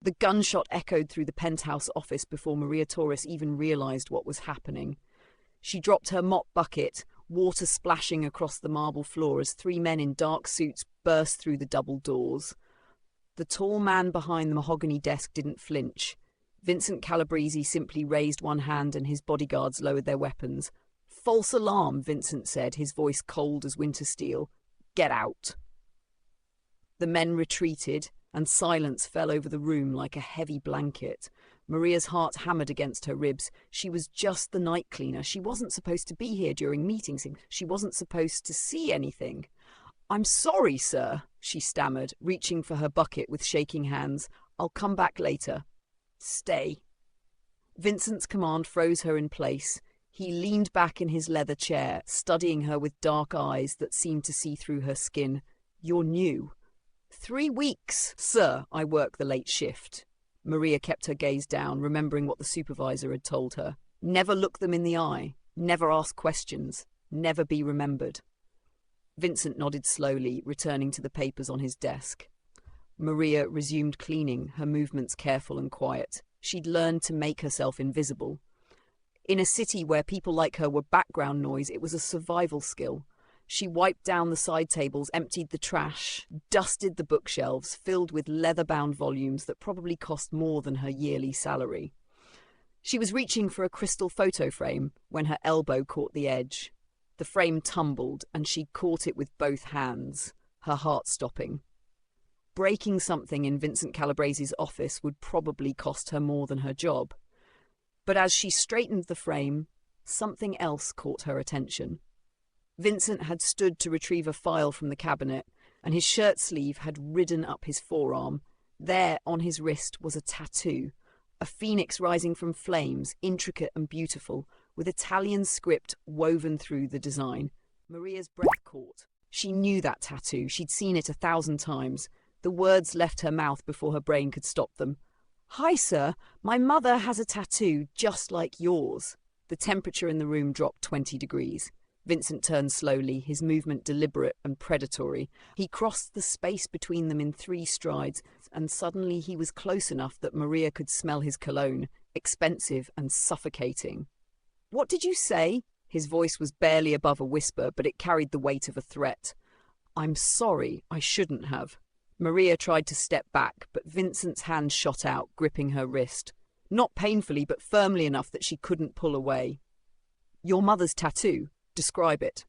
The gunshot echoed through the penthouse office before Maria Torres even realized what was happening. She dropped her mop bucket, water splashing across the marble floor as three men in dark suits burst through the double doors. The tall man behind the mahogany desk didn't flinch. Vincent Calabrese simply raised one hand and his bodyguards lowered their weapons. "False alarm," Vincent said, his voice cold as winter steel. "Get out." The men retreated, and silence fell over the room like a heavy blanket. Maria's heart hammered against her ribs. She was just the night cleaner. She wasn't supposed to be here during meetings. She wasn't supposed to see anything. "I'm sorry, sir," she stammered, reaching for her bucket with shaking hands. "I'll come back later." "Stay." Vincent's command froze her in place. He leaned back in his leather chair, studying her with dark eyes that seemed to see through her skin. "You're new." 3 weeks, sir. I work the late shift." Maria kept her gaze down, remembering what the supervisor had told her. Never look them in the eye. Never ask questions. Never be remembered. Vincent nodded slowly, returning to the papers on his desk. Maria resumed cleaning, her movements careful and quiet. She'd learned to make herself invisible. In a city where people like her were background noise, it was a survival skill. She wiped down the side tables, emptied the trash, dusted the bookshelves filled with leather-bound volumes that probably cost more than her yearly salary. She was reaching for a crystal photo frame when her elbow caught the edge. The frame tumbled, and she caught it with both hands, her heart stopping. Breaking something in Vincent Calabrese's office would probably cost her more than her job. But as she straightened the frame, something else caught her attention. Vincent had stood to retrieve a file from the cabinet, and his shirt sleeve had ridden up his forearm. There, on his wrist, was a tattoo, a phoenix rising from flames, intricate and beautiful, with Italian script woven through the design. Maria's breath caught. She knew that tattoo. She'd seen it 1,000 times. The words left her mouth before her brain could stop them. "Hi, sir. My mother has a tattoo just like yours." The temperature in the room dropped 20 degrees. Vincent turned slowly, his movement deliberate and predatory. He crossed the space between them in 3 strides, and suddenly he was close enough that Maria could smell his cologne, expensive and suffocating. "What did you say?" His voice was barely above a whisper, but it carried the weight of a threat. "I'm sorry, I shouldn't have." Maria tried to step back, but Vincent's hand shot out, gripping her wrist. Not painfully, but firmly enough that she couldn't pull away. "Your mother's tattoo. Describe it."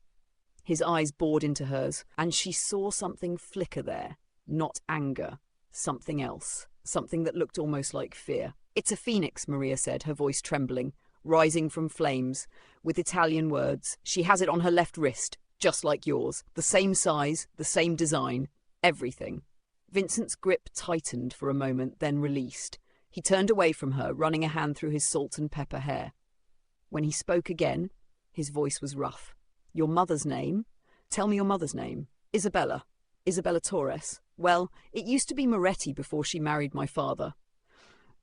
His eyes bored into hers, and she saw something flicker there. Not anger. Something else. Something that looked almost like fear. "It's a phoenix," Maria said, her voice trembling, rising from flames, with Italian words. "She has it on her left wrist, just like yours. The same size, the same design. Everything." Vincent's grip tightened for a moment, then released. He turned away from her, running a hand through his salt and pepper hair. When he spoke again, his voice was rough. "Your mother's name? Tell me your mother's name." "Isabella. Isabella Torres. Well, it used to be Moretti before she married my father."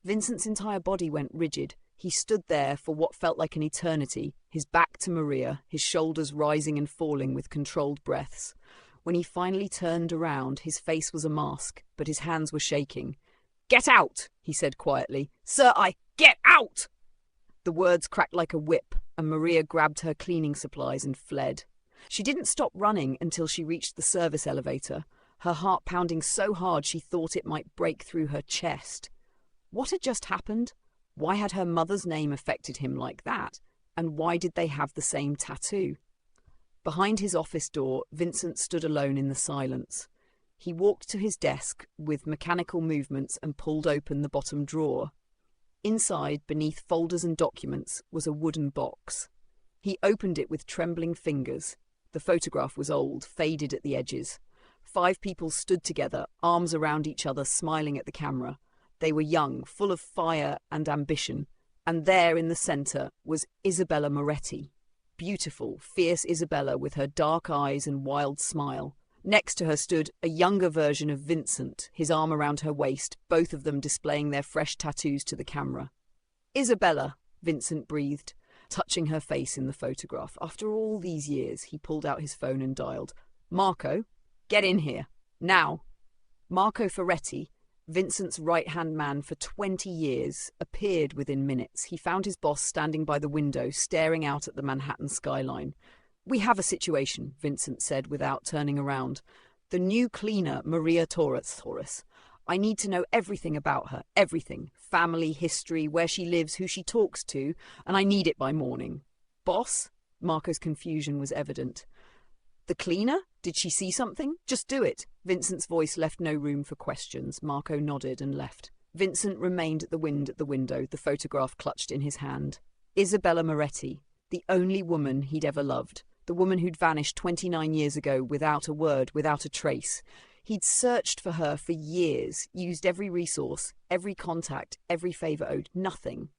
Vincent's entire body went rigid. He stood there for what felt like an eternity, his back to Maria, his shoulders rising and falling with controlled breaths. When he finally turned around, his face was a mask, but his hands were shaking. "Get out!" he said quietly. "Sir, get out!" The words cracked like a whip, and Maria grabbed her cleaning supplies and fled. She didn't stop running until she reached the service elevator, her heart pounding so hard she thought it might break through her chest. What had just happened? Why had her mother's name affected him like that? And why did they have the same tattoo? Behind his office door, Vincent stood alone in the silence. He walked to his desk with mechanical movements and pulled open the bottom drawer. Inside, beneath folders and documents, was a wooden box. He opened it with trembling fingers. The photograph was old, faded at the edges. 5 people stood together, arms around each other, smiling at the camera. They were young, full of fire and ambition. And there in the centre was Isabella Moretti. Beautiful, fierce Isabella with her dark eyes and wild smile. Next to her stood a younger version of Vincent, his arm around her waist, both of them displaying their fresh tattoos to the camera. "Isabella," Vincent breathed, touching her face in the photograph. After all these years, he pulled out his phone and dialed. "Marco, get in here. Now." Marco Ferretti, Vincent's right-hand man for 20 years, appeared within minutes. He found his boss standing by the window, staring out at the Manhattan skyline. "We have a situation," Vincent said without turning around. "The new cleaner, Maria Torres. I need to know everything about her, everything. Family, history, where she lives, who she talks to, and I need it by morning." "Boss?" Marco's confusion was evident. "The cleaner? Did she see something? Just do it." Vincent's voice left no room for questions. Marco nodded and left. Vincent remained at the window, the photograph clutched in his hand. Isabella Moretti, the only woman he'd ever loved. The woman who'd vanished 29 years ago without a word, without a trace. He'd searched for her for years, used every resource, every contact, every favour owed. Nothing.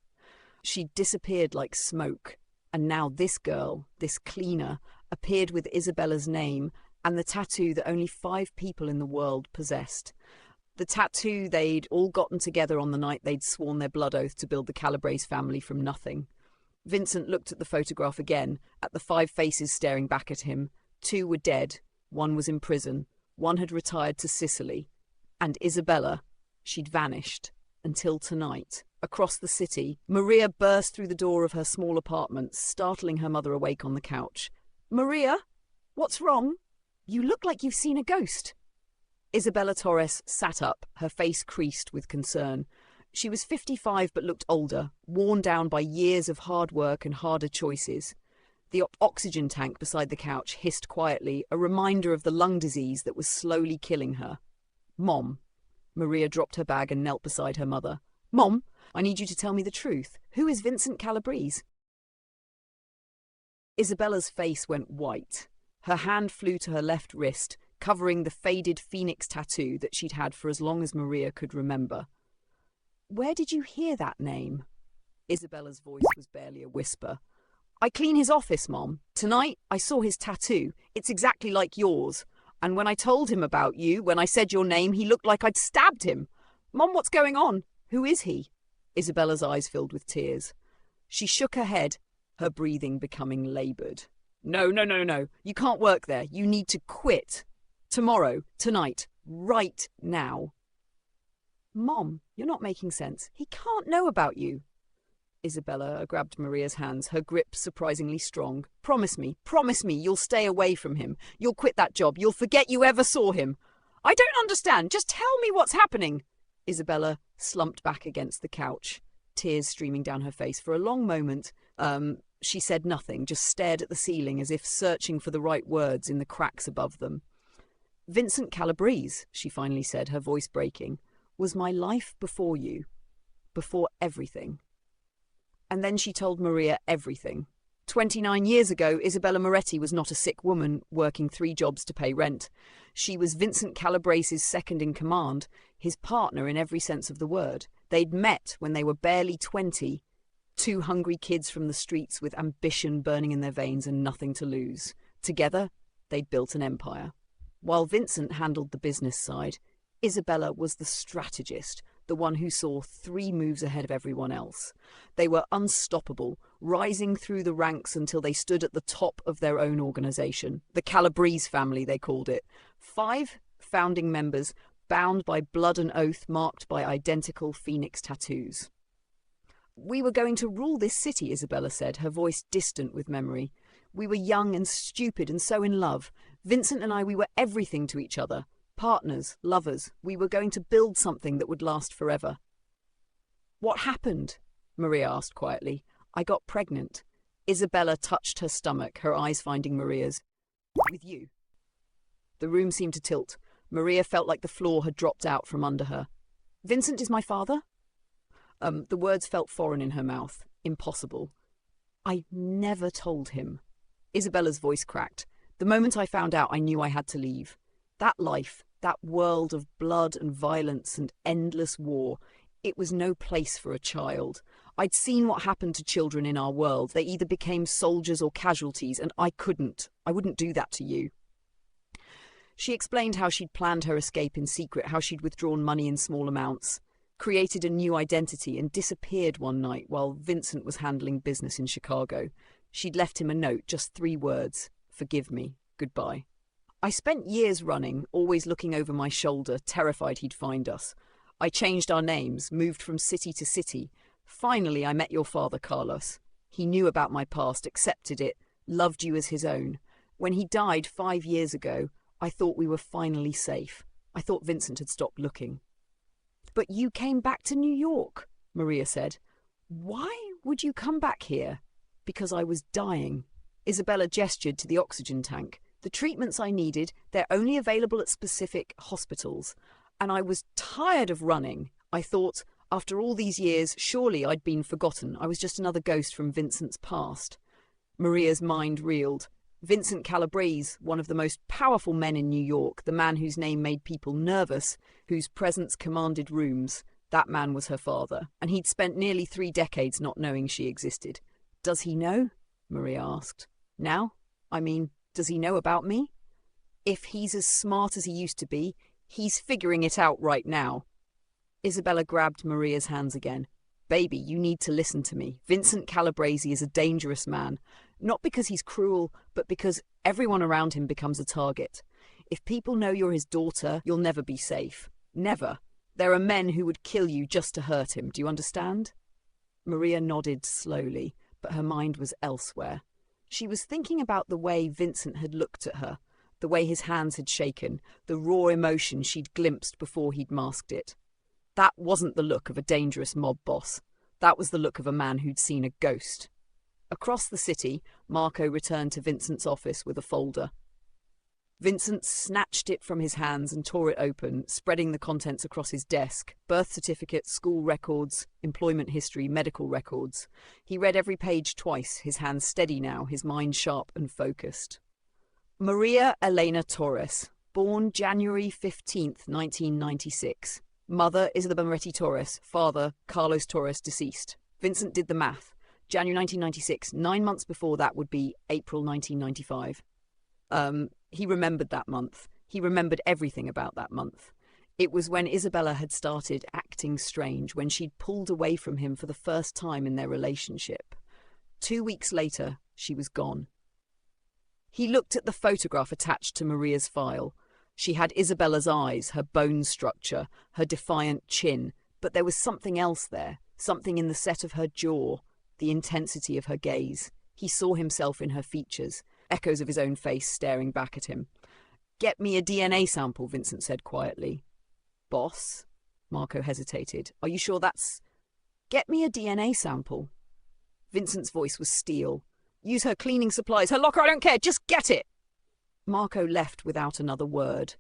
She'd disappeared like smoke. And now this girl, this cleaner, appeared with Isabella's name and the tattoo that only 5 people in the world possessed. The tattoo they'd all gotten together on the night they'd sworn their blood oath to build the Calabrese family from nothing. Vincent looked at the photograph again, at the 5 faces staring back at him. 2 were dead, 1 was in prison, 1 had retired to Sicily. And Isabella, she'd vanished. Until tonight. Across the city, Maria burst through the door of her small apartment, startling her mother awake on the couch. "Maria? What's wrong? You look like you've seen a ghost." Isabella Torres sat up, her face creased with concern. She was 55 but looked older, worn down by years of hard work and harder choices. The oxygen tank beside the couch hissed quietly, a reminder of the lung disease that was slowly killing her. "Mom." Maria dropped her bag and knelt beside her mother. "Mom, I need you to tell me the truth. Who is Vincent Calabrese?" Isabella's face went white. Her hand flew to her left wrist, covering the faded phoenix tattoo that she'd had for as long as Maria could remember. "Where did you hear that name?" Isabella's voice was barely a whisper. "I clean his office, Mom. Tonight, I saw his tattoo. It's exactly like yours. And when I told him about you, when I said your name, he looked like I'd stabbed him. Mom, what's going on? Who is he?" Isabella's eyes filled with tears. She shook her head, her breathing becoming laboured. No. You can't work there. You need to quit. Tomorrow, tonight, right now." "Mom, you're not making sense. He can't know about you." Isabella grabbed Maria's hands, her grip surprisingly strong. Promise me, you'll stay away from him. You'll quit that job. You'll forget you ever saw him." "I don't understand. Just tell me what's happening." Isabella slumped back against the couch, tears streaming down her face. For a long moment, she said nothing, just stared at the ceiling as if searching for the right words in the cracks above them. "Vincent Calabrese," she finally said, her voice breaking, "was my life before you. Before everything." And then she told Maria everything. 29 years ago, Isabella Moretti was not a sick woman working 3 jobs to pay rent. She was Vincent Calabrese's second-in-command, his partner in every sense of the word. They'd met when they were barely 20, 2 hungry kids from the streets with ambition burning in their veins and nothing to lose. Together, they'd built an empire. While Vincent handled the business side, Isabella was the strategist, the one who saw 3 moves ahead of everyone else. They were unstoppable, rising through the ranks until they stood at the top of their own organization. The Calabrese family, they called it. 5 founding members, bound by blood and oath, marked by identical phoenix tattoos. "We were going to rule this city," Isabella said, her voice distant with memory. "We were young and stupid and so in love. Vincent and I, we were everything to each other. Partners, lovers. We were going to build something that would last forever." "What happened?" Maria asked quietly. "I got pregnant." Isabella touched her stomach, her eyes finding Maria's. "With you." The room seemed to tilt. Maria felt like the floor had dropped out from under her. "Vincent is my father?" The words felt foreign in her mouth. Impossible. "I never told him." Isabella's voice cracked. "The moment I found out, I knew I had to leave. That life, that world of blood and violence and endless war, it was no place for a child. I'd seen what happened to children in our world. They either became soldiers or casualties, and I wouldn't do that to you." She explained how she'd planned her escape in secret, how she'd withdrawn money in small amounts, created a new identity, and disappeared one night while Vincent was handling business in Chicago. She'd left him a note, just 3 words: "Forgive me, goodbye." "I spent years running, always looking over my shoulder, terrified he'd find us. I changed our names, moved from city to city. Finally, I met your father, Carlos. He knew about my past, accepted it, loved you as his own. When he died 5 years ago, I thought we were finally safe. I thought Vincent had stopped looking. But you came back to New York, Maria said. Why would you come back here? Because I was dying. Isabella gestured to the oxygen tank. The treatments I needed, they're only available at specific hospitals. And I was tired of running. I thought, after all these years, surely I'd been forgotten. I was just another ghost from Vincent's past. Maria's mind reeled. Vincent Calabrese, one of the most powerful men in New York, the man whose name made people nervous, whose presence commanded rooms, that man was her father, and he'd spent nearly 3 decades not knowing she existed. Does he know? Maria asked. Now? I mean, does he know about me? If he's as smart as he used to be, he's figuring it out right now. Isabella grabbed Maria's hands again. Baby, you need to listen to me. Vincent Calabrese is a dangerous man. Not because he's cruel, but because everyone around him becomes a target. If people know you're his daughter, you'll never be safe. Never. There are men who would kill you just to hurt him. Do you understand? Maria nodded slowly, but her mind was elsewhere. She was thinking about the way Vincent had looked at her, the way his hands had shaken, the raw emotion she'd glimpsed before he'd masked it. That wasn't the look of a dangerous mob boss. That was the look of a man who'd seen a ghost. Across the city, Marco returned to Vincent's office with a folder. Vincent snatched it from his hands and tore it open, spreading the contents across his desk. Birth certificates, school records, employment history, medical records. He read every page twice, his hands steady now, his mind sharp and focused. Maria Elena Torres, born January 15th, 1996. Mother, Isabella Moretti Torres. Father, Carlos Torres, deceased. Vincent did the math. January 1996. 9 months before that would be April 1995. He remembered that month. He remembered everything about that month. It was when Isabella had started acting strange, when she'd pulled away from him for the first time in their relationship. 2 weeks later, she was gone. He looked at the photograph attached to Maria's file. She had Isabella's eyes, her bone structure, her defiant chin, but there was something else there, something in the set of her jaw, the intensity of her gaze. He saw himself in her features, echoes of his own face staring back at him. Get me a DNA sample, Vincent said quietly. Boss? Marco hesitated. Are you sure that's... Get me a DNA sample. Vincent's voice was steel. Use her cleaning supplies, her locker, I don't care, just get it! Marco left without another word.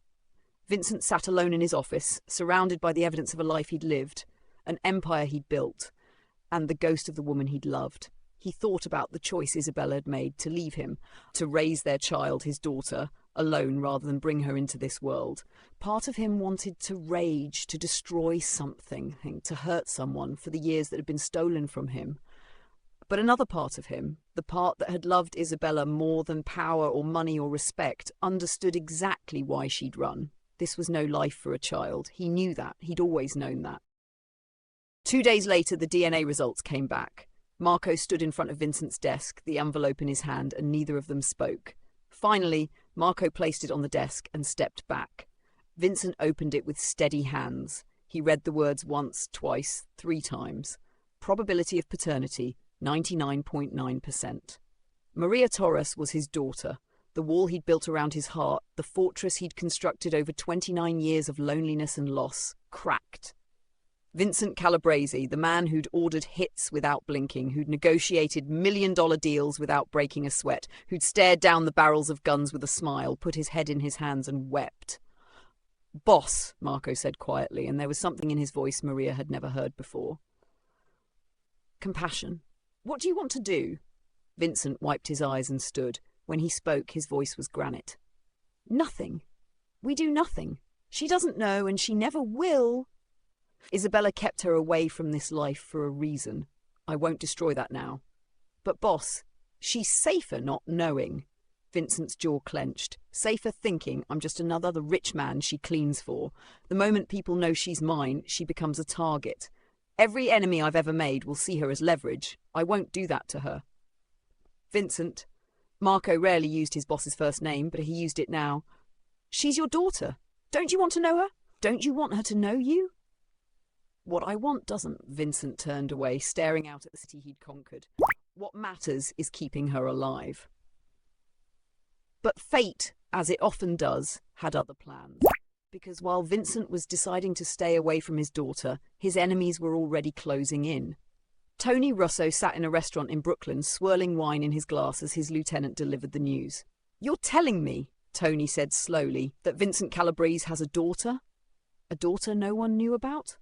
Vincent sat alone in his office, surrounded by the evidence of a life he'd lived, an empire he'd built, and the ghost of the woman he'd loved. He thought about the choice Isabella had made to leave him, to raise their child, his daughter, alone rather than bring her into this world. Part of him wanted to rage, to destroy something, to hurt someone for the years that had been stolen from him. But another part of him, the part that had loved Isabella more than power or money or respect, understood exactly why she'd run. This was no life for a child. He knew that. He'd always known that. 2 days later, the DNA results came back. Marco stood in front of Vincent's desk, the envelope in his hand, and neither of them spoke. Finally, Marco placed it on the desk and stepped back. Vincent opened it with steady hands. He read the words once, twice, 3 times. Probability of paternity, 99.9%. Maria Torres was his daughter. The wall he'd built around his heart, the fortress he'd constructed over 29 years of loneliness and loss, cracked. Vincent Calabrese, the man who'd ordered hits without blinking, who'd negotiated million-dollar deals without breaking a sweat, who'd stared down the barrels of guns with a smile, put his head in his hands and wept. Boss, Marco said quietly, and there was something in his voice Maria had never heard before. Compassion. What do you want to do? Vincent wiped his eyes and stood. When he spoke, his voice was granite. Nothing. We do nothing. She doesn't know, and she never will. Isabella kept her away from this life for a reason. I won't destroy that now. But, boss, she's safer not knowing. Vincent's jaw clenched. Safer thinking I'm just another rich man she cleans for. The moment people know she's mine, she becomes a target. Every enemy I've ever made will see her as leverage. I won't do that to her. Vincent. Marco rarely used his boss's first name, but he used it now. She's your daughter. Don't you want to know her? Don't you want her to know you? What I want doesn't. Vincent turned away, staring out at the city he'd conquered. What matters is keeping her alive. But fate, as it often does, had other plans. Because while Vincent was deciding to stay away from his daughter, his enemies were already closing in. Tony Russo sat in a restaurant in Brooklyn, swirling wine in his glass as his lieutenant delivered the news. "You're telling me," Tony said slowly, "that Vincent Calabrese has a daughter? A daughter no one knew about?"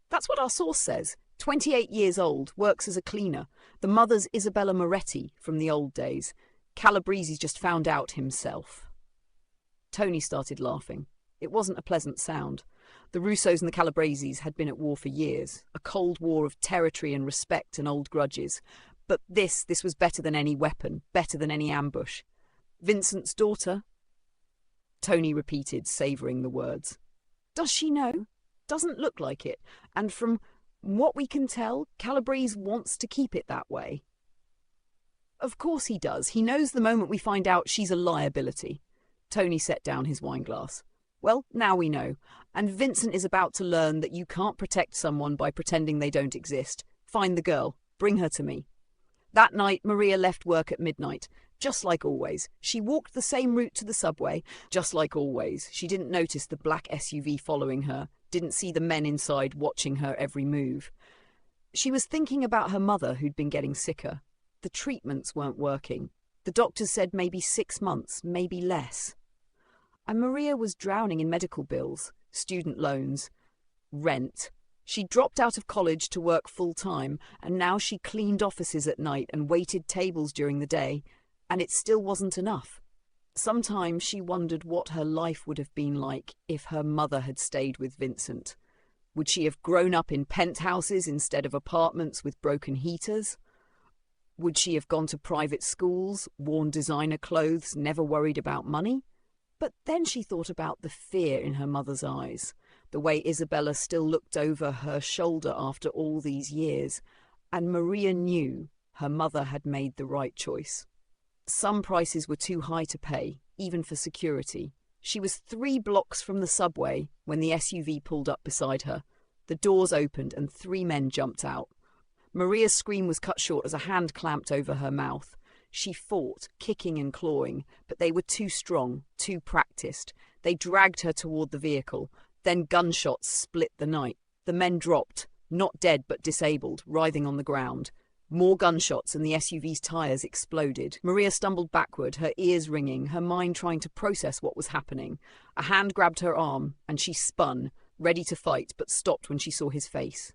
"That's what our source says. 28 years old, works as a cleaner. The mother's Isabella Moretti from the old days. Calabrese's just found out himself." Tony started laughing. It wasn't a pleasant sound. The Russos and the Calabreses had been at war for years, a cold war of territory and respect and old grudges. But this was better than any weapon, better than any ambush. "Vincent's daughter?" Tony repeated, savouring the words. "Does she know? Doesn't look like it. And from what we can tell, Calabrese wants to keep it that way." "Of course he does. He knows the moment we find out she's a liability." Tony set down his wineglass. "Well, now we know. And Vincent is about to learn that you can't protect someone by pretending they don't exist. Find the girl. Bring her to me." That night, Maria left work at midnight. Just like always. She walked the same route to the subway. Just like always. She didn't notice the black SUV following her, didn't see the men inside watching her every move. She was thinking about her mother, who'd been getting sicker. The treatments weren't working. The doctors said maybe 6 months, maybe less. And Maria was drowning in medical bills, student loans, rent. She dropped out of college to work full-time, and now she cleaned offices at night and waited tables during the day, and it still wasn't enough. Sometimes she wondered what her life would have been like if her mother had stayed with Vincent. Would she have grown up in penthouses instead of apartments with broken heaters? Would she have gone to private schools, worn designer clothes, never worried about money? But then she thought about the fear in her mother's eyes, the way Isabella still looked over her shoulder after all these years, and Maria knew her mother had made the right choice. Some prices were too high to pay, even for security. She was 3 blocks from the subway when the SUV pulled up beside her. The doors opened and 3 men jumped out. Maria's scream was cut short as a hand clamped over her mouth. She fought, kicking and clawing, but they were too strong, too practiced. They dragged her toward the vehicle. Then gunshots split the night. The men dropped, not dead but disabled, writhing on the ground. More gunshots and the SUV's tires exploded. Maria stumbled backward, her ears ringing, her mind trying to process what was happening. A hand grabbed her arm, and she spun, ready to fight, but stopped when she saw his face.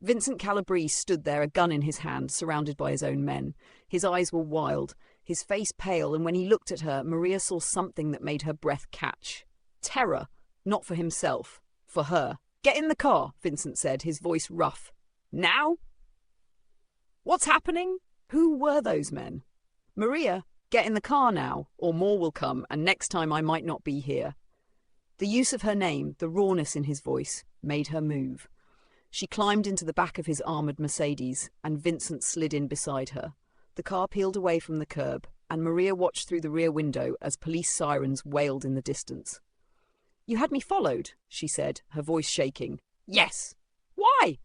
Vincent Calabrese stood there, a gun in his hand, surrounded by his own men. His eyes were wild, his face pale, and when he looked at her, Maria saw something that made her breath catch. Terror, not for himself, for her. "Get in the car," Vincent said, his voice rough. "Now? What's happening? Who were those men?" "Maria, get in the car now, or more will come, and next time I might not be here." The use of her name, the rawness in his voice, made her move. She climbed into the back of his armoured Mercedes, and Vincent slid in beside her. The car peeled away from the curb, and Maria watched through the rear window as police sirens wailed in the distance. "You had me followed," she said, her voice shaking. "Yes." "Why?"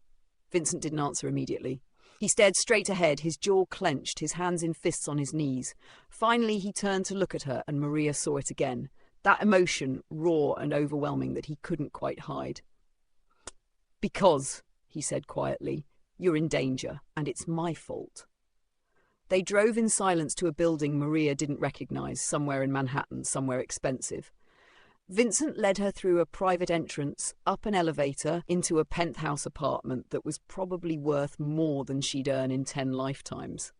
Vincent didn't answer immediately. He stared straight ahead, his jaw clenched, his hands in fists on his knees. Finally he turned to look at her, and Maria saw it again. That emotion, raw and overwhelming, that he couldn't quite hide. "Because," he said quietly, "you're in danger, and it's my fault." They drove in silence to a building Maria didn't recognize, somewhere in Manhattan, somewhere expensive. Vincent led her through a private entrance, up an elevator, into a penthouse apartment that was probably worth more than she'd earn in 10 lifetimes.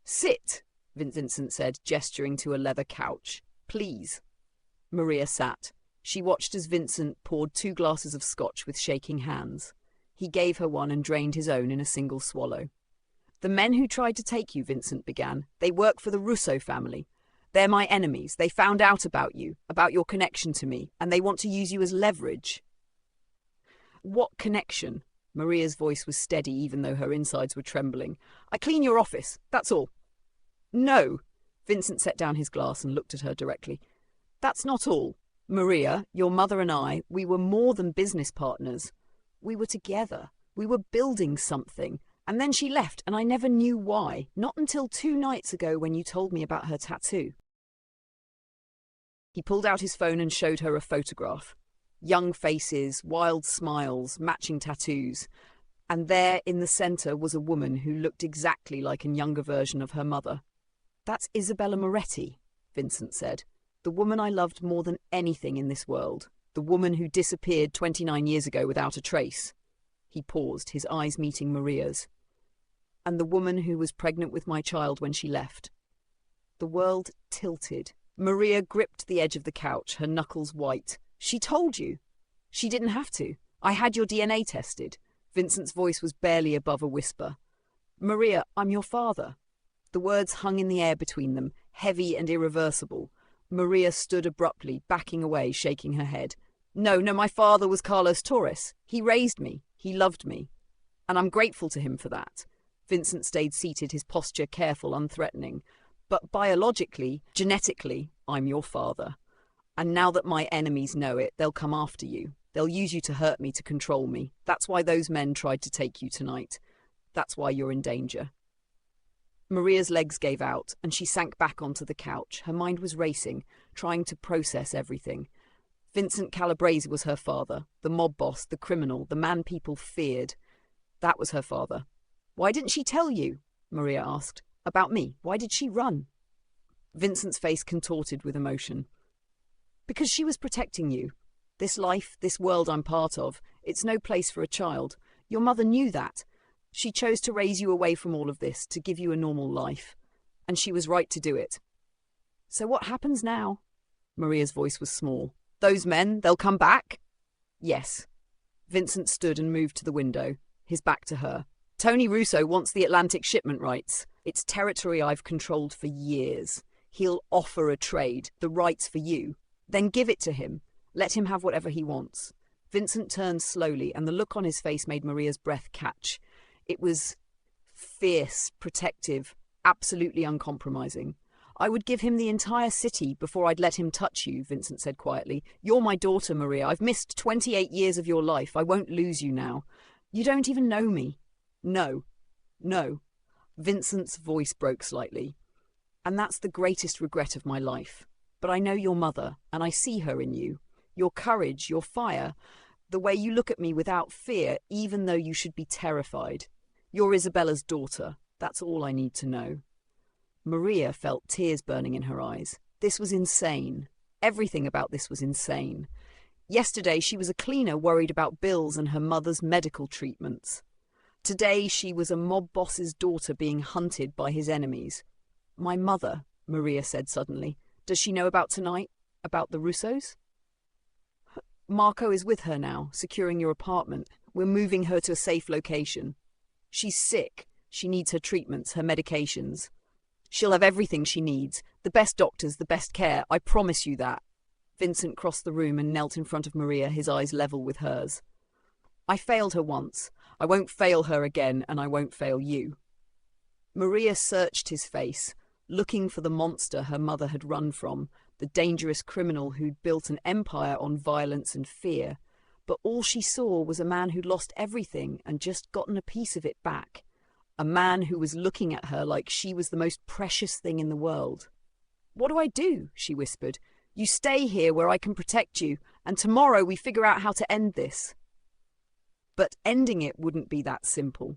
"Sit," Vincent said, gesturing to a leather couch. "Please." Maria sat. She watched as Vincent poured 2 glasses of scotch with shaking hands. He gave her one and drained his own in a single swallow. "The men who tried to take you," Vincent began, "they work for the Russo family. They're my enemies. They found out about you, about your connection to me, and they want to use you as leverage." "What connection?" Maria's voice was steady even though her insides were trembling. "I clean your office, that's all." "No." Vincent set down his glass and looked at her directly. "That's not all. Maria, your mother and I, we were more than business partners. We were together. We were building something. And then she left, and I never knew why. Not until 2 nights ago when you told me about her tattoo. He pulled out his phone and showed her a photograph. Young faces, wild smiles, matching tattoos. And there in the centre was a woman who looked exactly like a younger version of her mother. "That's Isabella Moretti," Vincent said. "The woman I loved more than anything in this world. The woman who disappeared 29 years ago without a trace." He paused, his eyes meeting Maria's. "And the woman who was pregnant with my child when she left." The world tilted. Maria gripped the edge of the couch, her knuckles white. "She told you." "She didn't have to. I had your DNA tested." Vincent's voice was barely above a whisper. "Maria, I'm your father." The words hung in the air between them, heavy and irreversible. Maria stood abruptly, backing away, shaking her head. No, my father was Carlos Torres. He raised me. He loved me. And I'm grateful to him for that." Vincent stayed seated, his posture careful, unthreatening. "But biologically, genetically, I'm your father. And now that my enemies know it, they'll come after you. They'll use you to hurt me, to control me. That's why those men tried to take you tonight. That's why you're in danger." Maria's legs gave out, and she sank back onto the couch. Her mind was racing, trying to process everything. Vincent Calabrese was her father, the mob boss, the criminal, the man people feared. That was her father. "Why didn't she tell you?" Maria asked. "About me? Why did she run?" Vincent's face contorted with emotion. "Because she was protecting you. This life, this world I'm part of, it's no place for a child. Your mother knew that. She chose to raise you away from all of this, to give you a normal life. And she was right to do it." "So what happens now?" Maria's voice was small. "Those men, they'll come back?" "Yes." Vincent stood and moved to the window, his back to her. "Tony Russo wants the Atlantic shipment rights. It's territory I've controlled for years. He'll offer a trade, the rights for you. Then give it to him. Let him have whatever he wants." Vincent turned slowly, and the look on his face made Maria's breath catch. It was fierce, protective, absolutely uncompromising. "I would give him the entire city before I'd let him touch you," Vincent said quietly. "You're my daughter, Maria. I've missed 28 years of your life. I won't lose you now. You don't even know me." No. Vincent's voice broke slightly. "And that's the greatest regret of my life. But I know your mother, and I see her in you. Your courage, your fire, the way you look at me without fear, even though you should be terrified. You're Isabella's daughter. That's all I need to know." Maria felt tears burning in her eyes. This was insane. Everything about this was insane. Yesterday she was a cleaner worried about bills and her mother's medical treatments. Today she was a mob boss's daughter being hunted by his enemies. "My mother," Maria said suddenly. "Does she know about tonight? About the Russos?" "Marco is with her now, securing your apartment. We're moving her to a safe location. She's sick. She needs her treatments, her medications. She'll have everything she needs. The best doctors, the best care. I promise you that." Vincent crossed the room and knelt in front of Maria, his eyes level with hers. "I failed her once. I won't fail her again, and I won't fail you." Maria searched his face, looking for the monster her mother had run from, the dangerous criminal who'd built an empire on violence and fear. But all she saw was a man who'd lost everything and just gotten a piece of it back. A man who was looking at her like she was the most precious thing in the world. "What do I do?" she whispered. "You stay here where I can protect you, and tomorrow we figure out how to end this." But ending it wouldn't be that simple.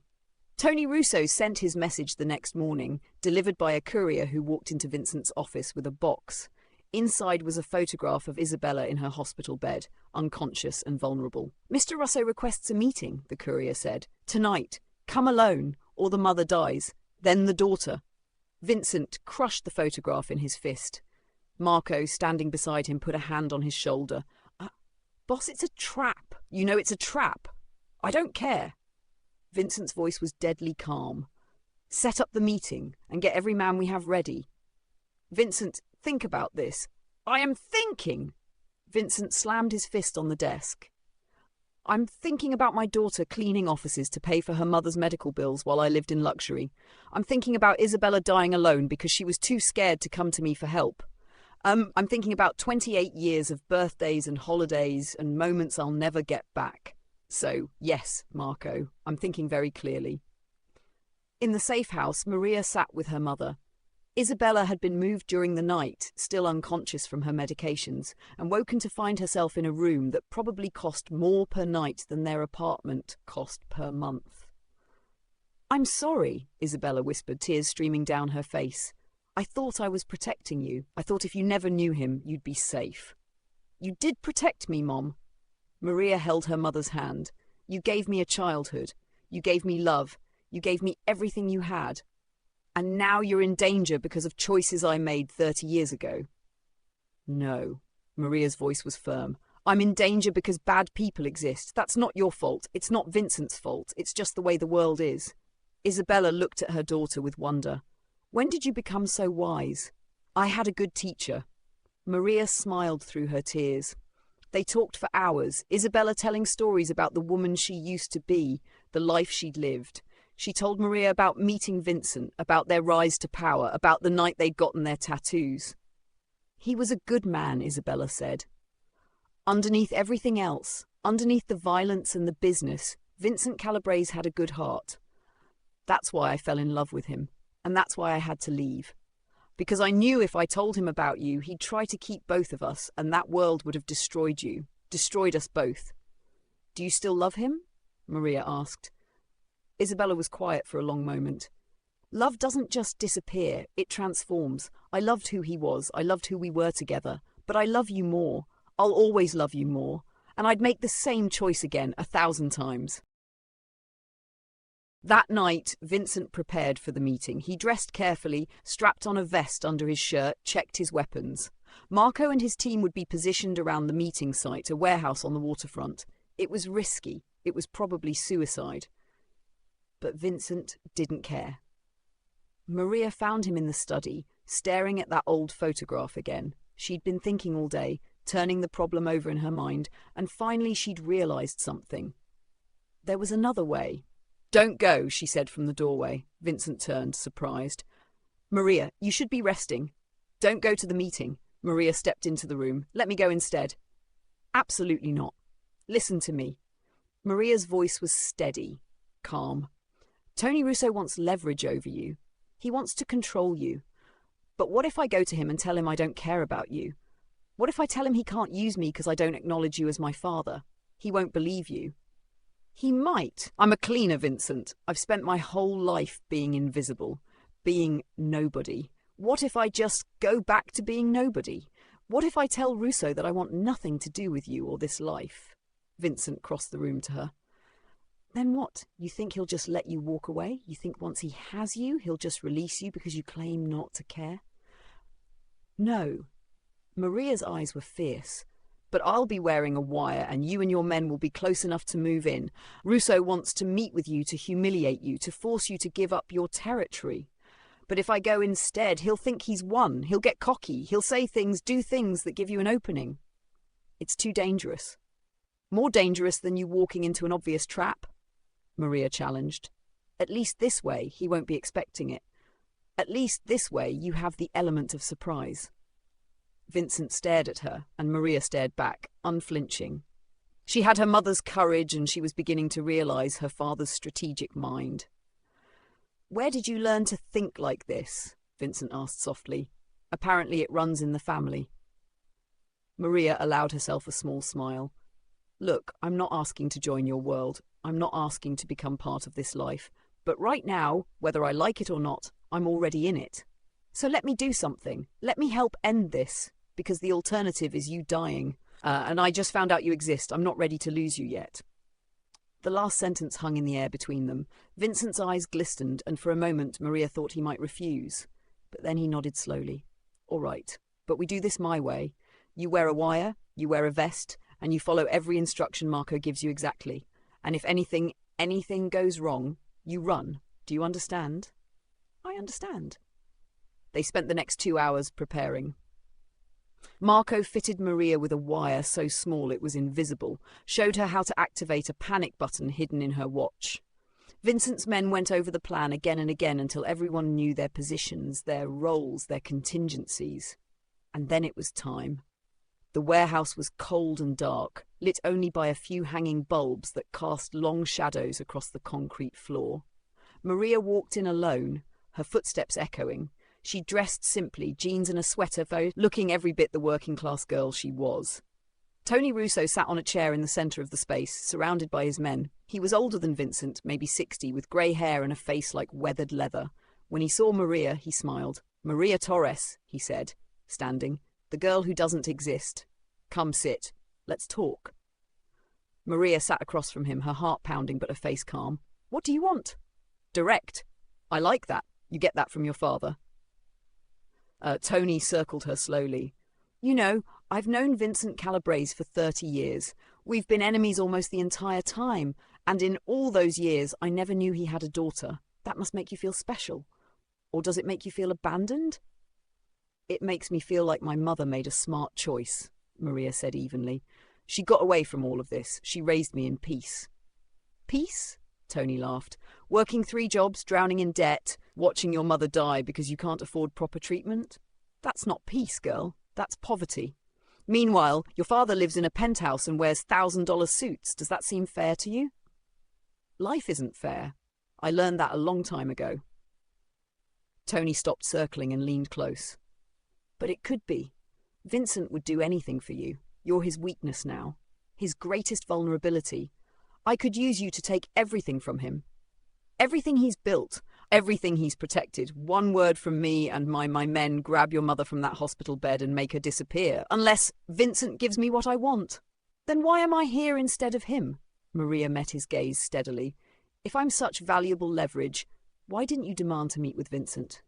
Tony Russo sent his message the next morning, delivered by a courier who walked into Vincent's office with a box. Inside was a photograph of Isabella in her hospital bed, unconscious and vulnerable. "Mr. Russo requests a meeting," the courier said. "Tonight. Come alone, or the mother dies. Then the daughter." Vincent crushed the photograph in his fist. Marco, standing beside him, put a hand on his shoulder. Boss, it's a trap. You know it's a trap. I don't care." Vincent's voice was deadly calm. "Set up the meeting and get every man we have ready." "Vincent, think about this." "I am thinking." Vincent slammed his fist on the desk. "I'm thinking about my daughter cleaning offices to pay for her mother's medical bills while I lived in luxury. I'm thinking about Isabella dying alone because she was too scared to come to me for help. I'm thinking about 28 years of birthdays and holidays and moments I'll never get back. So, yes, Marco, I'm thinking very clearly. In the safe house, Maria sat with her mother. Isabella had been moved during the night, still unconscious from her medications, and woken to find herself in a room that probably cost more per night than their apartment cost per month. "I'm sorry," Isabella whispered, tears streaming down her face. "I thought I was protecting you. I thought if you never knew him, you'd be safe." "You did protect me, Mom." Maria held her mother's hand. "You gave me a childhood. You gave me love. You gave me everything you had. And now you're in danger because of choices I made 30 years ago." "No." Maria's voice was firm. "I'm in danger because bad people exist. That's not your fault. It's not Vincent's fault. It's just the way the world is." Isabella looked at her daughter with wonder. "When did you become so wise?" "I had a good teacher." Maria smiled through her tears. They talked for hours, Isabella telling stories about the woman she used to be, the life she'd lived. She told Maria about meeting Vincent, about their rise to power, about the night they'd gotten their tattoos. "He was a good man," Isabella said. "Underneath everything else, underneath the violence and the business, Vincent Calabrese had a good heart. That's why I fell in love with him, and that's why I had to leave. Because I knew if I told him about you, he'd try to keep both of us, and that world would have destroyed you, destroyed us both." "Do you still love him?" Maria asked. Isabella was quiet for a long moment. "Love doesn't just disappear, it transforms. I loved who he was, I loved who we were together, but I love you more. I'll always love you more, and I'd make the same choice again 1,000 times." That night, Vincent prepared for the meeting. He dressed carefully, strapped on a vest under his shirt, checked his weapons. Marco and his team would be positioned around the meeting site, a warehouse on the waterfront. It was risky. It was probably suicide. But Vincent didn't care. Maria found him in the study, staring at that old photograph again. She'd been thinking all day, turning the problem over in her mind, and finally she'd realized something. There was another way. "Don't go," she said from the doorway. Vincent turned, surprised. "Maria, you should be resting." "Don't go to the meeting." Maria stepped into the room. "Let me go instead." "Absolutely not. Listen to me." Maria's voice was steady, calm. "Tony Russo wants leverage over you. He wants to control you. But what if I go to him and tell him I don't care about you? What if I tell him he can't use me because I don't acknowledge you as my father? He won't believe you." "He might. I'm a cleaner, Vincent. I've spent my whole life being invisible, being nobody. What if I just go back to being nobody? What if I tell Russo that I want nothing to do with you or this life?" Vincent crossed the room to her. "Then what? You think he'll just let you walk away? You think once he has you, he'll just release you because you claim not to care?" "No." Maria's eyes were fierce. "But I'll be wearing a wire and you and your men will be close enough to move in. Russo wants to meet with you to humiliate you, to force you to give up your territory. But if I go instead, he'll think he's won. He'll get cocky. He'll say things, do things that give you an opening. It's too dangerous. More dangerous than you walking into an obvious trap," Maria challenged. "At least this way, he won't be expecting it. At least this way, you have the element of surprise." Vincent stared at her, and Maria stared back, unflinching. She had her mother's courage, and she was beginning to realize her father's strategic mind. "Where did you learn to think like this?" Vincent asked softly. "Apparently it runs in the family." Maria allowed herself a small smile. "Look, I'm not asking to join your world. I'm not asking to become part of this life. But right now, whether I like it or not, I'm already in it. So let me do something. Let me help end this, because the alternative is you dying. And I just found out you exist. I'm not ready to lose you yet." The last sentence hung in the air between them. Vincent's eyes glistened, and for a moment Maria thought he might refuse. But then he nodded slowly. "All right, but we do this my way. You wear a wire, you wear a vest, and you follow every instruction Marco gives you exactly. And if anything goes wrong, you run. Do you understand?" "I understand." They spent the next 2 hours preparing. Marco fitted Maria with a wire so small it was invisible, showed her how to activate a panic button hidden in her watch. Vincent's men went over the plan again and again until everyone knew their positions, their roles, their contingencies. And then it was time. The warehouse was cold and dark, lit only by a few hanging bulbs that cast long shadows across the concrete floor. Maria walked in alone, her footsteps echoing. She dressed simply, jeans and a sweater, looking every bit the working-class girl she was. Tony Russo sat on a chair in the centre of the space, surrounded by his men. He was older than Vincent, maybe 60, with grey hair and a face like weathered leather. When he saw Maria, he smiled. "Maria Torres," he said, standing. "The girl who doesn't exist. Come sit. Let's talk." Maria sat across from him, her heart pounding but her face calm. "What do you want?" "Direct. I like that. You get that from your father." Tony circled her slowly. "You know, I've known Vincent Calabrese for 30 years. We've been enemies almost the entire time, and in all those years I never knew he had a daughter. That must make you feel special. Or does it make you feel abandoned?" "It makes me feel like my mother made a smart choice," Maria said evenly. "She got away from all of this. She raised me in peace." "Peace?" Tony laughed. "Working 3 jobs, drowning in debt, watching your mother die because you can't afford proper treatment? That's not peace, girl. That's poverty. Meanwhile, your father lives in a penthouse and wears $1,000 suits. Does that seem fair to you?" "Life isn't fair. I learned that a long time ago." Tony stopped circling and leaned close. "But it could be. Vincent would do anything for you. You're his weakness now. His greatest vulnerability. I could use you to take everything from him. Everything he's built, everything he's protected. One word from me and my men grab your mother from that hospital bed and make her disappear. Unless Vincent gives me what I want. Then why am I here instead of him?" Maria met his gaze steadily. "If I'm such valuable leverage, why didn't you demand to meet with Vincent?"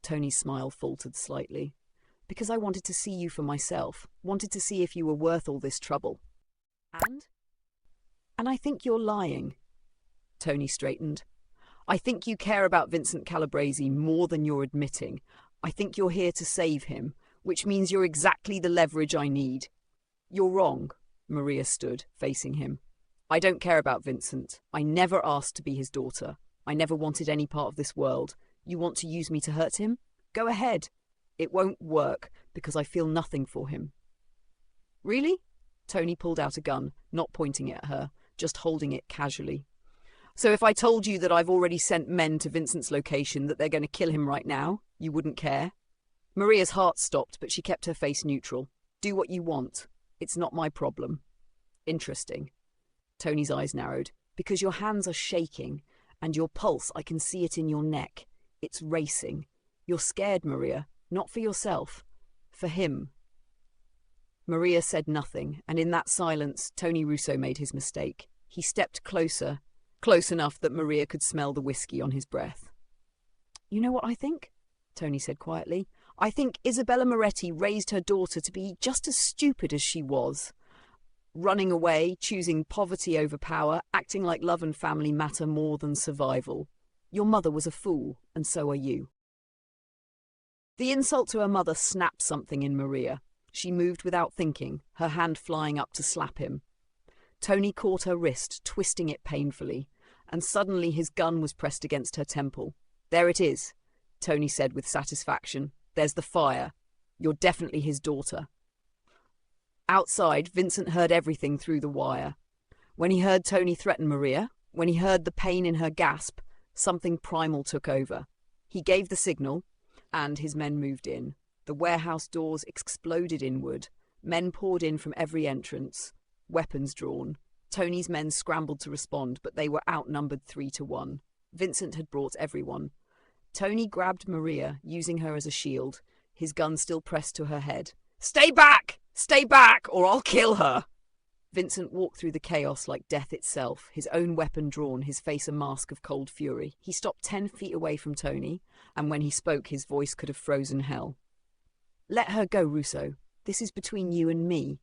Tony's smile faltered slightly. "Because I wanted to see you for myself. Wanted to see if you were worth all this trouble." And I think you're lying." Tony straightened. "I think you care about Vincent Calabrese more than you're admitting. I think you're here to save him, which means you're exactly the leverage I need." "You're wrong." Maria stood, facing him. "I don't care about Vincent. I never asked to be his daughter. I never wanted any part of this world. You want to use me to hurt him? Go ahead. It won't work, because I feel nothing for him." "Really?" Tony pulled out a gun, not pointing it at her, just holding it casually. "So if I told you that I've already sent men to Vincent's location, that they're going to kill him right now, you wouldn't care?" Maria's heart stopped, but she kept her face neutral. "Do what you want. It's not my problem." "Interesting." Tony's eyes narrowed. "Because your hands are shaking, and your pulse, I can see it in your neck. It's racing. You're scared, Maria. Not for yourself. For him." Maria said nothing, and in that silence, Tony Russo made his mistake. He stepped closer, close enough that Maria could smell the whiskey on his breath. "You know what I think?" Tony said quietly. "I think Isabella Moretti raised her daughter to be just as stupid as she was. Running away, choosing poverty over power, acting like love and family matter more than survival. Your mother was a fool, and so are you." The insult to her mother snapped something in Maria. She moved without thinking, her hand flying up to slap him. Tony caught her wrist, twisting it painfully, and suddenly his gun was pressed against her temple. "There it is," Tony said with satisfaction. "There's the fire. You're definitely his daughter." Outside, Vincent heard everything through the wire. When he heard Tony threaten Maria, when he heard the pain in her gasp, something primal took over. He gave the signal, and his men moved in. The warehouse doors exploded inward. Men poured in from every entrance, weapons drawn. Tony's men scrambled to respond, but they were outnumbered 3-1. Vincent had brought everyone. Tony grabbed Maria, using her as a shield, his gun still pressed to her head. "Stay back! Stay back, or I'll kill her!" Vincent walked through the chaos like death itself, his own weapon drawn, his face a mask of cold fury. He stopped 10 feet away from Tony, and when he spoke, his voice could have frozen hell. "Let her go, Russo. This is between you and me.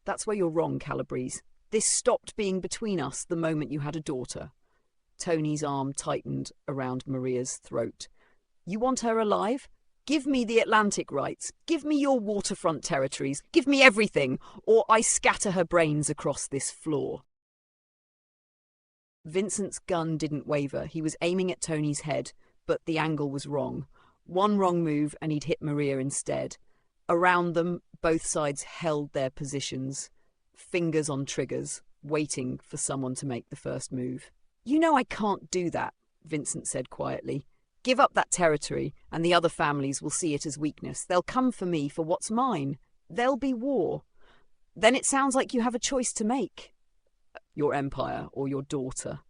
That's where you're wrong, Calabrese. This stopped being between us the moment you had a daughter." Tony's arm tightened around Maria's throat. "You want her alive? Give me the Atlantic rights. Give me your waterfront territories. Give me everything, or I scatter her brains across this floor." Vincent's gun didn't waver. He was aiming at Tony's head, but the angle was wrong. One wrong move and he'd hit Maria instead. Around them, both sides held their positions, fingers on triggers, waiting for someone to make the first move. "You know I can't do that," Vincent said quietly. "Give up that territory, and the other families will see it as weakness. They'll come for me for what's mine. There'll be war. Then it sounds like you have a choice to make. Your empire or your daughter."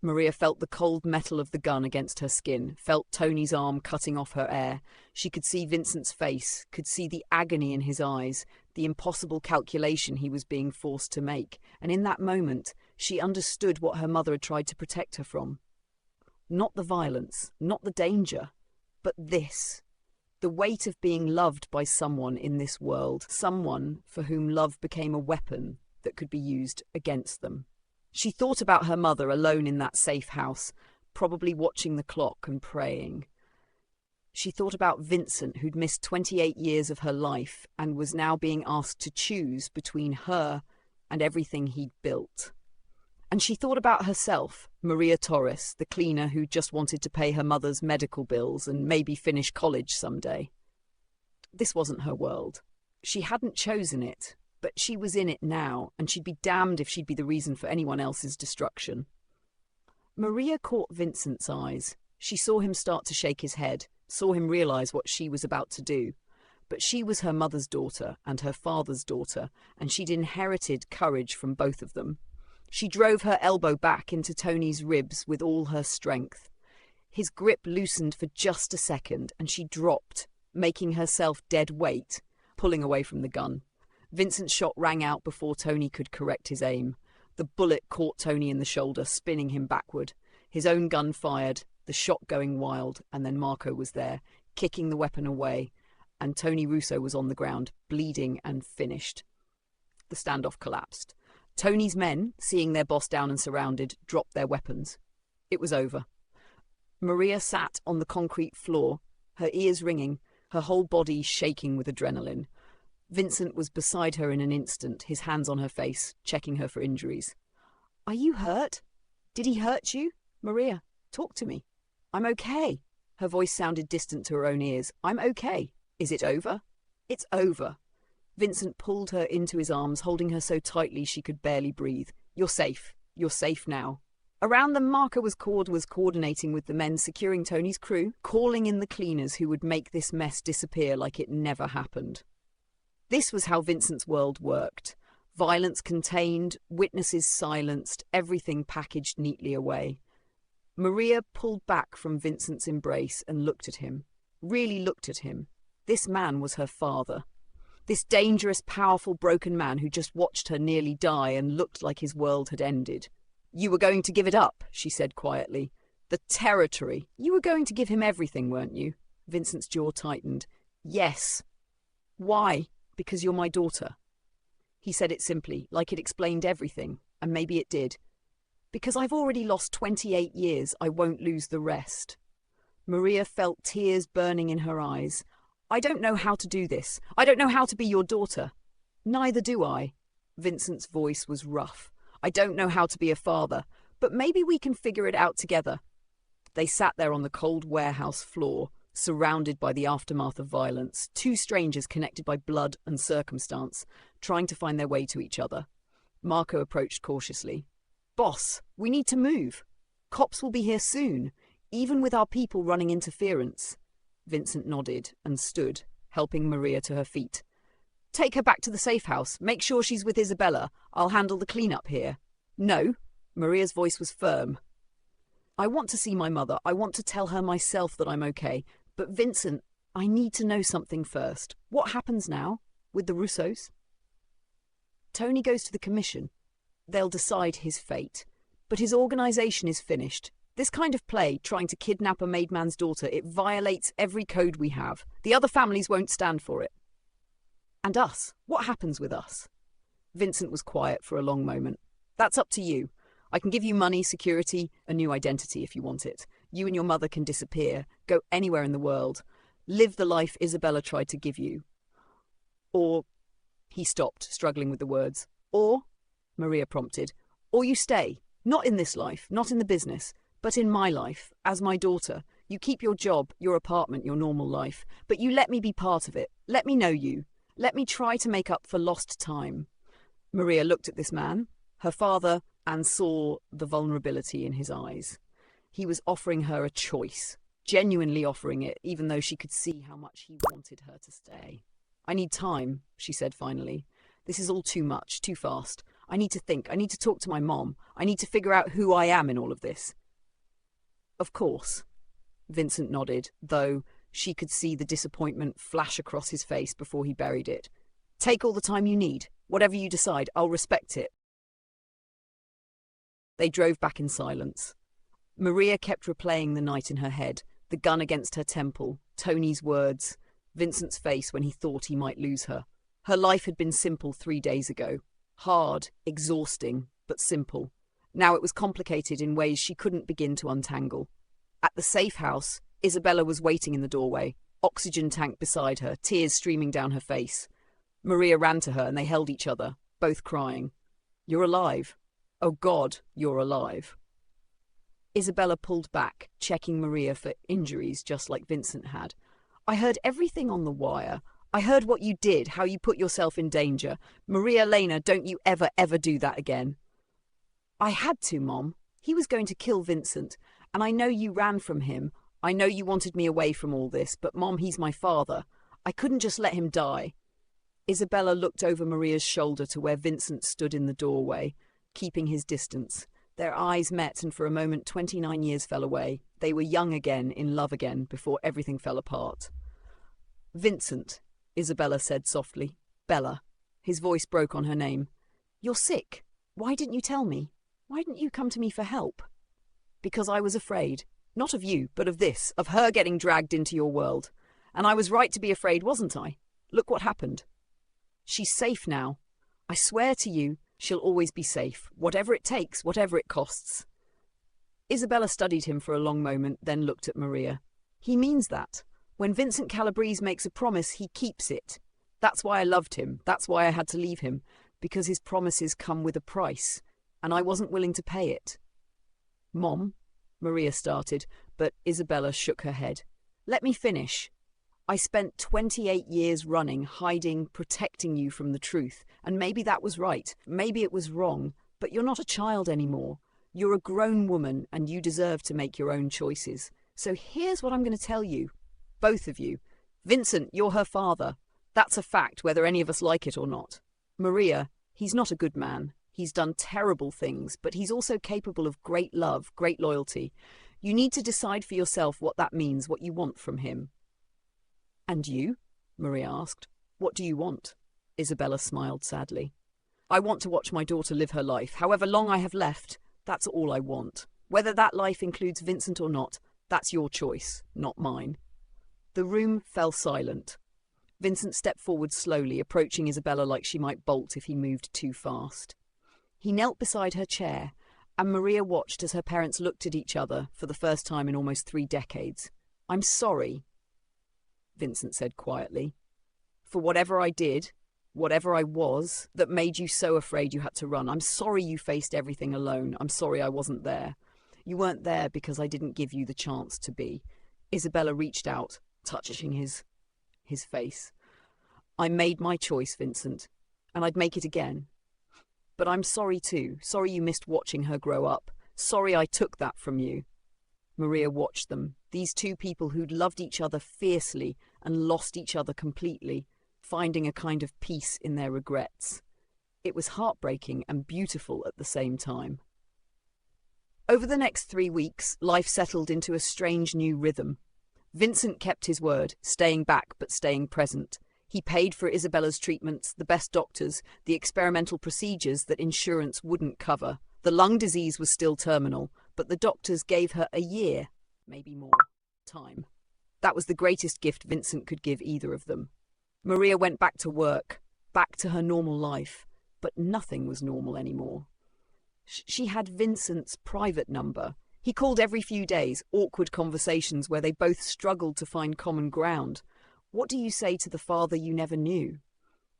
Maria felt the cold metal of the gun against her skin, felt Tony's arm cutting off her air. She could see Vincent's face, could see the agony in his eyes, the impossible calculation he was being forced to make, and in that moment she understood what her mother had tried to protect her from. Not the violence, not the danger, but this. The weight of being loved by someone in this world, someone for whom love became a weapon that could be used against them. She thought about her mother alone in that safe house, probably watching the clock and praying. She thought about Vincent, who'd missed 28 years of her life and was now being asked to choose between her and everything he'd built. And she thought about herself, Maria Torres, the cleaner who just wanted to pay her mother's medical bills and maybe finish college someday. This wasn't her world. She hadn't chosen it, but she was in it now, and she'd be damned if she'd be the reason for anyone else's destruction. Maria caught Vincent's eyes. She saw him start to shake his head, saw him realize what she was about to do. But she was her mother's daughter and her father's daughter, and she'd inherited courage from both of them. She drove her elbow back into Tony's ribs with all her strength. His grip loosened for just a second, and she dropped, making herself dead weight, pulling away from the gun. Vincent's shot rang out before Tony could correct his aim. The bullet caught Tony in the shoulder, spinning him backward. His own gun fired, the shot going wild, and then Marco was there, kicking the weapon away, and Tony Russo was on the ground, bleeding and finished. The standoff collapsed. Tony's men, seeing their boss down and surrounded, dropped their weapons. It was over. Maria sat on the concrete floor, her ears ringing, her whole body shaking with adrenaline. Vincent was beside her in an instant, his hands on her face, checking her for injuries. "Are you hurt? Did he hurt you? Maria, talk to me." "I'm okay." Her voice sounded distant to her own ears. "I'm okay. Is it over?" "It's over." Vincent pulled her into his arms, holding her so tightly she could barely breathe. "You're safe. You're safe now." Around them, Marco was coordinating with the men securing Tony's crew, calling in the cleaners who would make this mess disappear like it never happened. This was how Vincent's world worked. Violence contained, witnesses silenced, everything packaged neatly away. Maria pulled back from Vincent's embrace and looked at him. Really looked at him. This man was her father. This dangerous, powerful, broken man who just watched her nearly die and looked like his world had ended. "You were going to give it up," she said quietly. "The territory. You were going to give him everything, weren't you?" Vincent's jaw tightened. "Yes." "Why?" "Because you're my daughter." He said it simply, like it explained everything, and maybe it did. "Because I've already lost 28 years, I won't lose the rest." Maria felt tears burning in her eyes. "I don't know how to do this. I don't know how to be your daughter." "Neither do I." Vincent's voice was rough. "I don't know how to be a father, but maybe we can figure it out together." They sat there on the cold warehouse floor, surrounded by the aftermath of violence, two strangers connected by blood and circumstance, trying to find their way to each other. Marco approached cautiously. "Boss, we need to move. Cops will be here soon, even with our people running interference." Vincent nodded and stood, helping Maria to her feet. "Take her back to the safe house. Make sure she's with Isabella. I'll handle the cleanup here." "No." Maria's voice was firm. "I want to see my mother. I want to tell her myself that I'm okay. But Vincent, I need to know something first. What happens now with the Russos?" "Tony goes to the commission. They'll decide his fate. But his organization is finished. This kind of play, trying to kidnap a made man's daughter, it violates every code we have. The other families won't stand for it." "And us? What happens with us?" Vincent was quiet for a long moment. "That's up to you. I can give you money, security, a new identity if you want it. You and your mother can disappear, go anywhere in the world, live the life Isabella tried to give you. Or," he stopped, struggling with the words. "Or," Maria prompted, "or you stay, not in this life, not in the business, but in my life, as my daughter. You keep your job, your apartment, your normal life, but you let me be part of it. Let me know you. Let me try to make up for lost time." Maria looked at this man, her father, and saw the vulnerability in his eyes. He was offering her a choice, genuinely offering it, even though she could see how much he wanted her to stay. "I need time," she said finally. "This is all too much, too fast. I need to think. I need to talk to my mom. I need to figure out who I am in all of this." "Of course," Vincent nodded, though she could see the disappointment flash across his face before he buried it. "Take all the time you need. Whatever you decide, I'll respect it." They drove back in silence. Maria kept replaying the night in her head, the gun against her temple, Tony's words, Vincent's face when he thought he might lose her. Her life had been simple 3 days ago. Hard, exhausting, but simple. Now it was complicated in ways she couldn't begin to untangle. At the safe house, Isabella was waiting in the doorway, oxygen tank beside her, tears streaming down her face. Maria ran to her and they held each other, both crying. "You're alive. Oh God, you're alive." Isabella pulled back, checking Maria for injuries just like Vincent had. "I heard everything on the wire. I heard what you did, how you put yourself in danger. Maria Lena, don't you ever do that again." "I had to, Mom. He was going to kill Vincent, and I know you ran from him. I know you wanted me away from all this, but Mom, he's my father. I couldn't just let him die." Isabella looked over Maria's shoulder to where Vincent stood in the doorway, keeping his distance. Their eyes met, and for a moment 29 years fell away. They were young again, in love again, before everything fell apart. "Vincent," Isabella said softly. "Bella." His voice broke on her name. "You're sick. Why didn't you tell me? Why didn't you come to me for help?" "Because I was afraid. Not of you, but of this, of her getting dragged into your world. And I was right to be afraid, wasn't I? Look what happened. She's safe now. I swear to you, she'll always be safe, whatever it takes, whatever it costs." Isabella studied him for a long moment, then looked at Maria. "He means that. When Vincent Calabrese makes a promise, he keeps it. That's why I loved him. That's why I had to leave him. Because his promises come with a price, and I wasn't willing to pay it." "Mom," Maria started, but Isabella shook her head. "Let me finish. I spent 28 years running, hiding, protecting you from the truth, and maybe that was right. Maybe it was wrong, but you're not a child anymore. You're a grown woman, and you deserve to make your own choices. So here's what I'm going to tell you. Both of you. Vincent, you're her father. That's a fact, whether any of us like it or not. Maria, he's not a good man. He's done terrible things, but he's also capable of great love, great loyalty. You need to decide for yourself what that means, what you want from him." "And you?" Maria asked. "What do you want?" Isabella smiled sadly. "I want to watch my daughter live her life, however long I have left. That's all I want. Whether that life includes Vincent or not, that's your choice, not mine." The room fell silent. Vincent stepped forward slowly, approaching Isabella like she might bolt if he moved too fast. He knelt beside her chair, and Maria watched as her parents looked at each other for the first time in almost 3 decades. "I'm sorry," Vincent said quietly, "for whatever I did, whatever I was, that made you so afraid you had to run. I'm sorry you faced everything alone. I'm sorry I wasn't there. You weren't there because I didn't give you the chance to be." Isabella reached out, touching his face. "I made my choice, Vincent, and I'd make it again. But I'm sorry too. Sorry you missed watching her grow up. Sorry I took that from you." Maria watched them, these two people who'd loved each other fiercely and lost each other completely, finding a kind of peace in their regrets. It was heartbreaking and beautiful at the same time. Over the next 3 weeks, life settled into a strange new rhythm. Vincent kept his word, staying back but staying present. He paid for Isabella's treatments, the best doctors, the experimental procedures that insurance wouldn't cover. The lung disease was still terminal, but the doctors gave her a year, maybe more, time. That was the greatest gift Vincent could give either of them. Maria went back to work, back to her normal life, but nothing was normal anymore. She had Vincent's private number. He called every few days, awkward conversations where they both struggled to find common ground. What do you say to the father you never knew?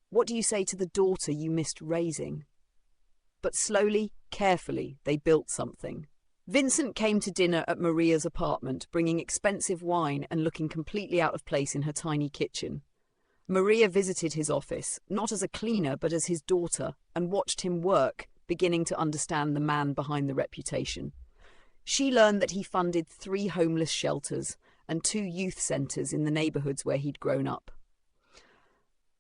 What do you say to the daughter you missed raising? But slowly, carefully, they built something. Vincent came to dinner at Maria's apartment, bringing expensive wine and looking completely out of place in her tiny kitchen. Maria visited his office, not as a cleaner but as his daughter, and watched him work, beginning to understand the man behind the reputation. She learned that he funded 3 homeless shelters and 2 youth centres in the neighbourhoods where he'd grown up.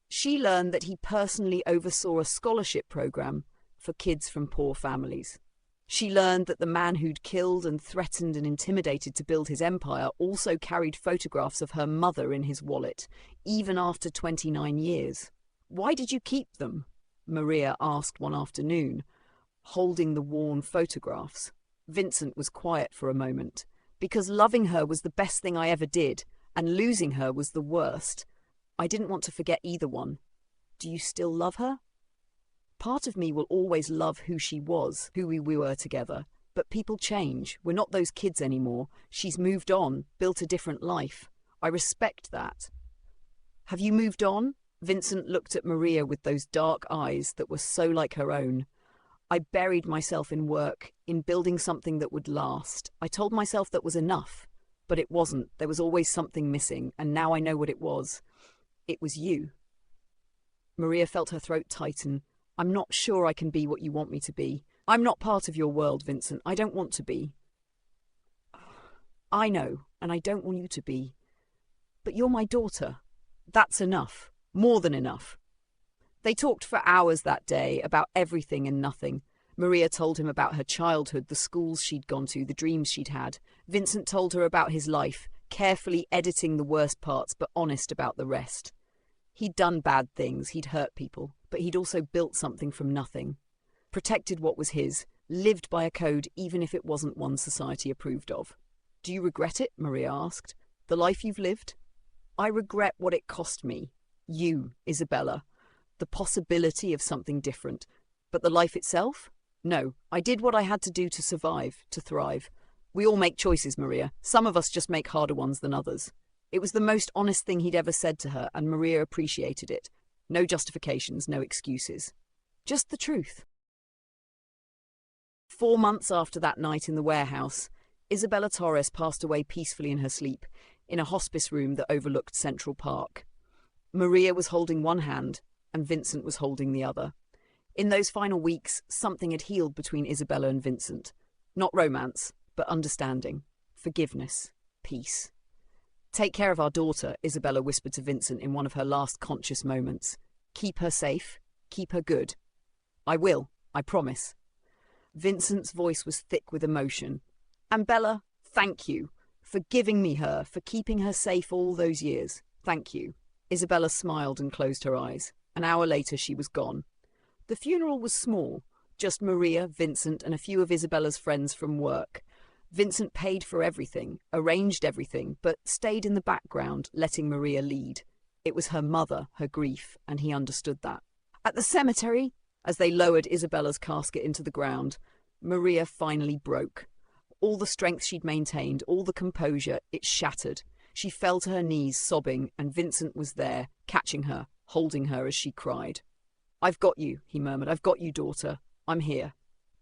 She learned that he personally oversaw a scholarship programme for kids from poor families. She learned that the man who'd killed and threatened and intimidated to build his empire also carried photographs of her mother in his wallet, even after 29 years. "Why did you keep them?" Maria asked one afternoon, holding the worn photographs. Vincent was quiet for a moment. "Because loving her was the best thing I ever did, and losing her was the worst. I didn't want to forget either one." "Do you still love her?" "Part of me will always love who she was, who we were together. But people change. We're not those kids anymore. She's moved on, built a different life. I respect that." "Have you moved on?" Vincent looked at Maria with those dark eyes that were so like her own. "I buried myself in work, in building something that would last. I told myself that was enough. But it wasn't. There was always something missing, and now I know what it was. It was you." Maria felt her throat tighten. "I'm not sure I can be what you want me to be. I'm not part of your world, Vincent. I don't want to be." "I know, and I don't want you to be. But you're my daughter. That's enough. More than enough." They talked for hours that day about everything and nothing. Maria told him about her childhood, the schools she'd gone to, the dreams she'd had. Vincent told her about his life, carefully editing the worst parts but honest about the rest. He'd done bad things, he'd hurt people, but he'd also built something from nothing. Protected what was his, lived by a code even if it wasn't one society approved of. "Do you regret it?" Maria asked. "The life you've lived?" "I regret what it cost me. You, Isabella. The possibility of something different. But the life itself? No, I did what I had to do to survive, to thrive. We all make choices, Maria. Some of us just make harder ones than others." It was the most honest thing he'd ever said to her, and Maria appreciated it. No justifications, no excuses. Just the truth. 4 months after that night in the warehouse, Isabella Torres passed away peacefully in her sleep, in a hospice room that overlooked Central Park. Maria was holding one hand, and Vincent was holding the other. In those final weeks, something had healed between Isabella and Vincent. Not romance, but understanding, forgiveness, peace. "Take care of our daughter," Isabella whispered to Vincent in one of her last conscious moments. "Keep her safe, keep her good." "I will, I promise." Vincent's voice was thick with emotion. "And Bella, thank you for giving me her, for keeping her safe all those years. Thank you." Isabella smiled and closed her eyes. An hour later, she was gone. The funeral was small, just Maria, Vincent, and a few of Isabella's friends from work. Vincent paid for everything, arranged everything, but stayed in the background, letting Maria lead. It was her mother, her grief, and he understood that. At the cemetery, as they lowered Isabella's casket into the ground, Maria finally broke. All the strength she'd maintained, all the composure, it shattered. She fell to her knees, sobbing, and Vincent was there, catching her, holding her as she cried. "I've got you," he murmured. "I've got you, daughter. I'm here."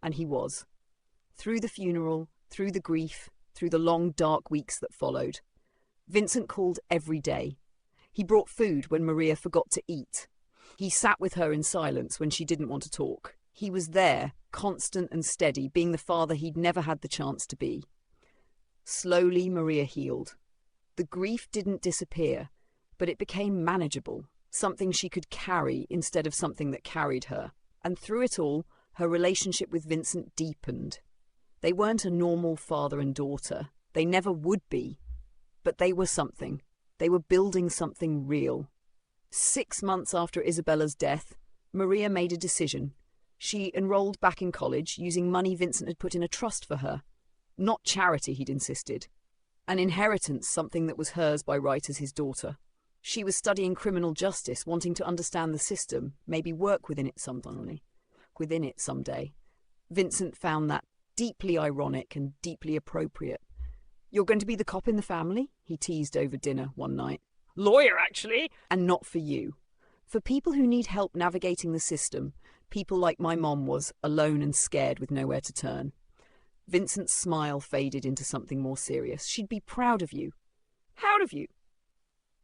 And he was. Through the funeral, through the grief, through the long, dark weeks that followed. Vincent called every day. He brought food when Maria forgot to eat. He sat with her in silence when she didn't want to talk. He was there, constant and steady, being the father he'd never had the chance to be. Slowly, Maria healed. The grief didn't disappear, but it became manageable, something she could carry instead of something that carried her. And through it all, her relationship with Vincent deepened. They weren't a normal father and daughter. They never would be. But they were something. They were building something real. 6 months after Isabella's death, Maria made a decision. She enrolled back in college, using money Vincent had put in a trust for her. Not charity, he'd insisted. An inheritance, something that was hers by right as his daughter. She was studying criminal justice, wanting to understand the system, maybe work within it someday. Vincent found that deeply ironic and deeply appropriate. "You're going to be the cop in the family?" he teased over dinner one night. "Lawyer, actually." "And not for you. For people who need help navigating the system, people like my mom was, alone and scared with nowhere to turn. Vincent's smile faded into something more serious. She'd be proud of you. Proud of you?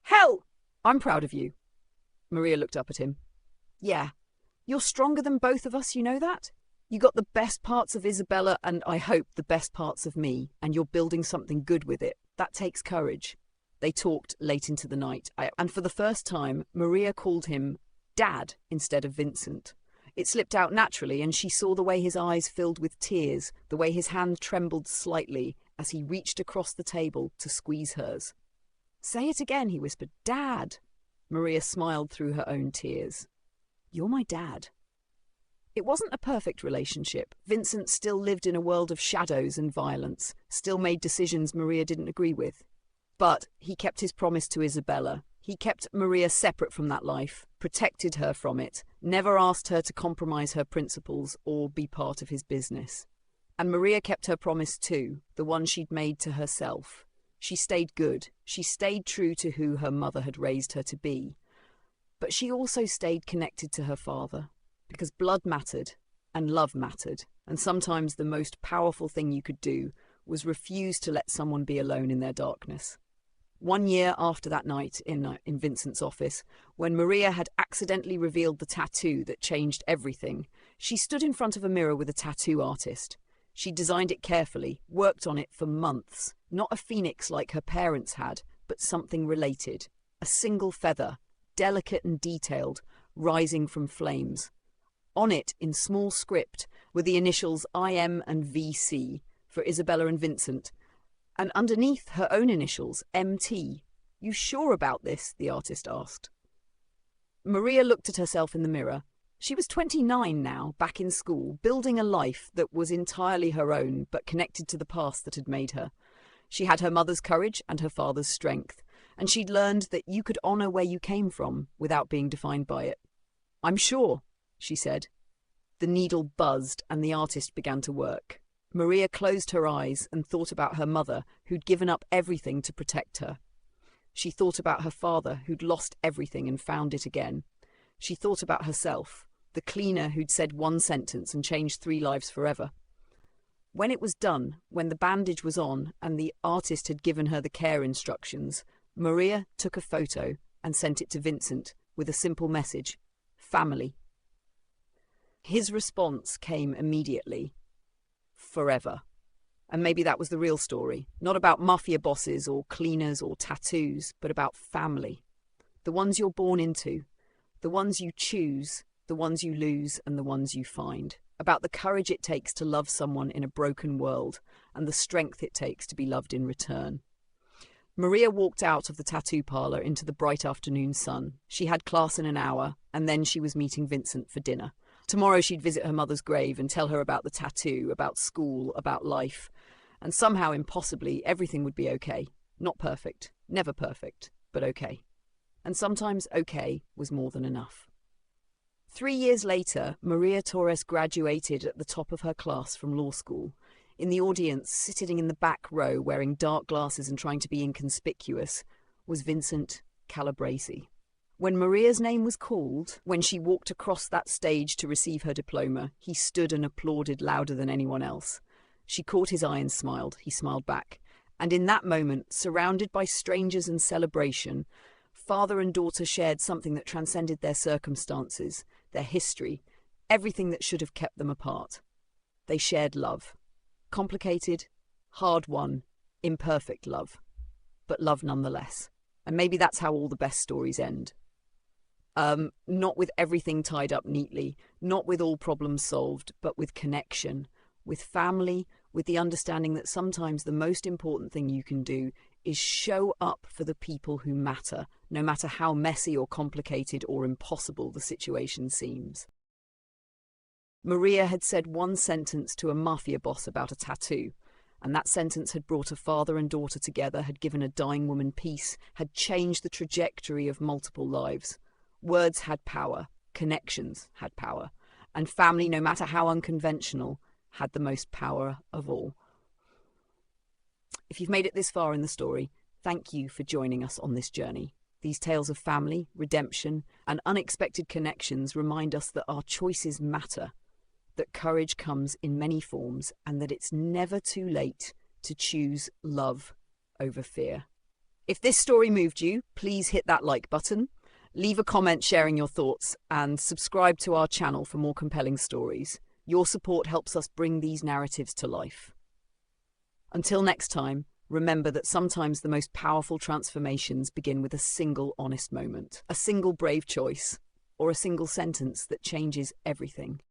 Hell! I'm proud of you. Maria looked up at him. Yeah. You're stronger than both of us, you know that? You got the best parts of Isabella and, I hope, the best parts of me, and you're building something good with it. That takes courage. They talked late into the night, and for the first time, Maria called him Dad instead of Vincent. It slipped out naturally, and she saw the way his eyes filled with tears, the way his hand trembled slightly as he reached across the table to squeeze hers. Say it again, he whispered. Dad. Maria smiled through her own tears. You're my dad. It wasn't a perfect relationship. Vincent still lived in a world of shadows and violence, still made decisions Maria didn't agree with. But he kept his promise to Isabella. He kept Maria separate from that life, protected her from it, never asked her to compromise her principles or be part of his business. And Maria kept her promise too, the one she'd made to herself. She stayed good. She stayed true to who her mother had raised her to be. But she also stayed connected to her father, because blood mattered and love mattered, and sometimes the most powerful thing you could do was refuse to let someone be alone in their darkness. 1 year after that night in Vincent's office, when Maria had accidentally revealed the tattoo that changed everything, she stood in front of a mirror with a tattoo artist. She designed it carefully, worked on it for months, not a phoenix like her parents had, but something related, a single feather, delicate and detailed, rising from flames. On it, in small script, were the initials IM and VC for Isabella and Vincent, and underneath her own initials, MT. You sure about this? The artist asked. Maria looked at herself in the mirror. She was 29 now, back in school, building a life that was entirely her own, but connected to the past that had made her. She had her mother's courage and her father's strength, and she'd learned that you could honour where you came from without being defined by it. I'm sure, she said. The needle buzzed and the artist began to work. Maria closed her eyes and thought about her mother, who'd given up everything to protect her. She thought about her father, who'd lost everything and found it again. She thought about herself, the cleaner who'd said one sentence and changed 3 lives forever. When it was done, when the bandage was on and the artist had given her the care instructions, Maria took a photo and sent it to Vincent with a simple message: family. His response came immediately: forever. And maybe that was the real story, not about mafia bosses or cleaners or tattoos, but about family. The ones you're born into, the ones you choose, the ones you lose, and the ones you find. About the courage it takes to love someone in a broken world, and the strength it takes to be loved in return. Maria walked out of the tattoo parlour into the bright afternoon sun. She had class in an hour, and then she was meeting Vincent for dinner. Tomorrow she'd visit her mother's grave and tell her about the tattoo, about school, about life. And somehow, impossibly, everything would be okay. Not perfect, never perfect, but okay. And sometimes okay was more than enough. 3 years later, Maria Torres graduated at the top of her class from law school. In the audience, sitting in the back row, wearing dark glasses and trying to be inconspicuous, was Vincent Calabresi. When Maria's name was called, when she walked across that stage to receive her diploma, he stood and applauded louder than anyone else. She caught his eye and smiled. He smiled back. And in that moment, surrounded by strangers and celebration, father and daughter shared something that transcended their circumstances, their history, everything that should have kept them apart. They shared love. Complicated, hard-won, imperfect love. But love nonetheless. And maybe that's how all the best stories end. Not with everything tied up neatly, not with all problems solved, but with connection, with family, with the understanding that sometimes the most important thing you can do is show up for the people who matter, no matter how messy or complicated or impossible the situation seems. Maria had said one sentence to a mafia boss about a tattoo, and that sentence had brought a father and daughter together, had given a dying woman peace, had changed the trajectory of multiple lives. Words had power, connections had power, and family, no matter how unconventional, had the most power of all. If you've made it this far in the story, thank you for joining us on this journey. These tales of family, redemption, and unexpected connections remind us that our choices matter. that courage comes in many forms and that it's never too late to choose love over fear. If this story moved you, please hit that like button, leave a comment sharing your thoughts, and subscribe to our channel for more compelling stories. Your support helps us bring these narratives to life. Until next time, remember that sometimes the most powerful transformations begin with a single honest moment, a single brave choice, or a single sentence that changes everything.